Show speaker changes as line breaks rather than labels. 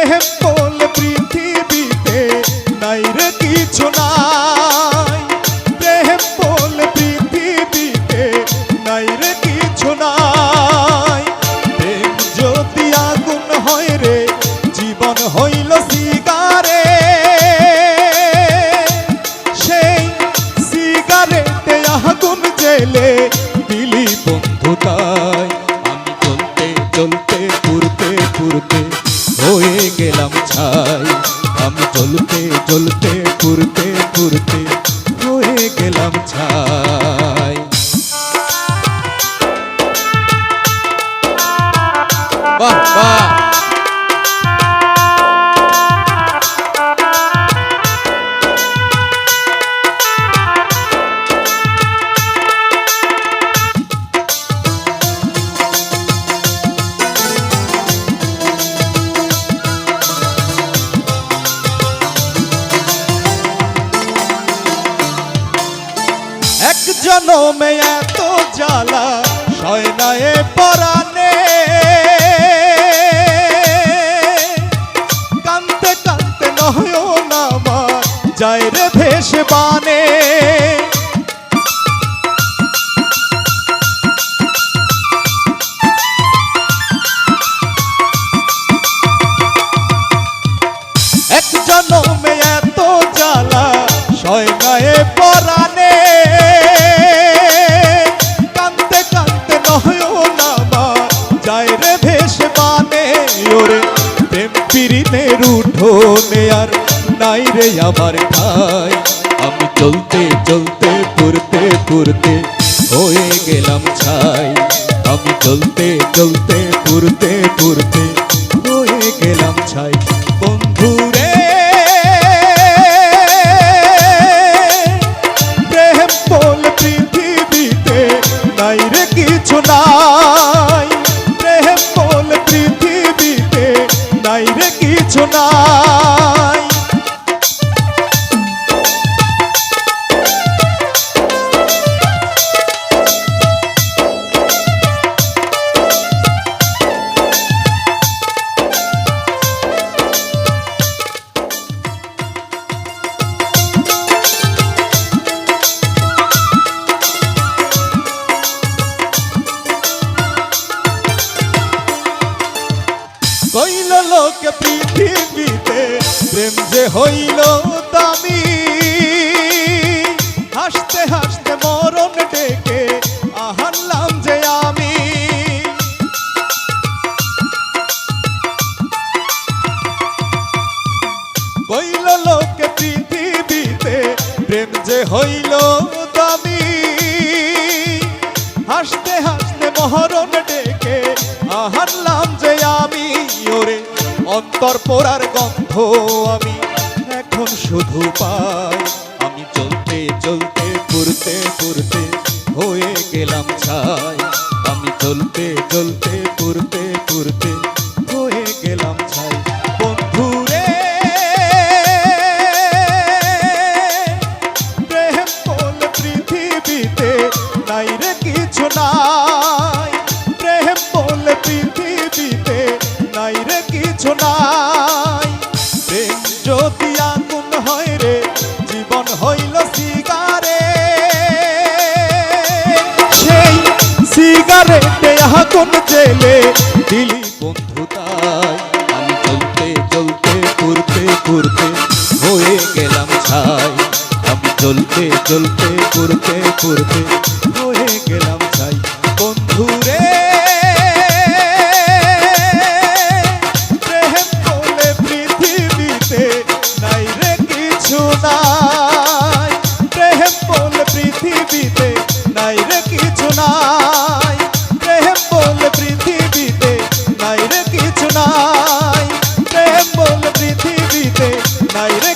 প্রেম বলে পৃথিবীতে নাই রে কিছু নাই, প্রেম বলে পৃথিবীতে নাই রে কিছু নাই। প্রেম যদি আগুন হয় রে জীবন হইল সিগারে, সেই সিগারেটে আগুন জেলে দিলি বন্ধু তাই। আমি চলতে চলতে পুরতে পুরতে হয়ে গেলাম ছাই, আমি চলতে চলতে পুরতে পুরতে হয়ে গেলাম ছাই। বাহ বাহ। এক জনমে এত জ্বালা সয় না এ পরাণে, কানতে কানতে নয়ন আমার যায় রে ভেসে বানে। এক জনমে এত জ্বালা সয় না এ পরাণে, কানতে কানতে নয়ন আমার যায় রে ভেসে বানে। ওরে প্রেম পিরিনের উঠোনে আর নাই রে আমার ঠাই, আমি চলতে চলতে পুরতে পুরতে হয়ে গেলাম ছাই, আমি চলতে চলতে পুরতে পুরতে হয়ে গেলাম ছাই। বন্ধু রে প্রেম বলে পৃথিবীতে নাই রে কিছু নাই, প্রেম বলে পৃথিবীতে নাই রে কিছু নাই। কইল লোকে পৃথিবীতে প্রেম যে হইল দামি, হাসতে হাসতে মরণ ডেকে আহারলাম যে আমি। কইল লোকে পৃথিবীতে প্রেম যে হইল দামি, হাসতে হাসতে মরণ ডেকে আহারলাম যে আমি। ওরে অন্তর পোড়ার গন্ধ আমি এখন শুধু পাই, আমি চলতে চলতে পুরতে পুরতে হয়ে গেলাম ছাই, আমি চলতে চলতে পুরতে পুরতে হয়ে গেলাম ছাই। বন্ধু রে প্রেম বলে পৃথিবীতে নাই রে কিছু নাই, প্রেম বলে পৃথিবীতে নাই রে কিছু নাই। প্রেম যদি আগুন হয় রে জীবন হইল সিগারে, সেই সিগারেটে আগুন জেলে দিলি বন্ধু তাই। আমি চলতে চলতে পুরতে পুরতে হয়ে গেলাম ছাই, আমি চলতে চলতে পুরতে পুরতে হয়ে গেলাম ছাই। বন্ধু রে নাই রে কিছু নাই, প্রেম বলে পৃথিবীতে নাই রে কিছু নাই, প্রেম বলে পৃথিবীতে নাই রে কিছু নাই, প্রেম বলে পৃথিবীতে নাই রে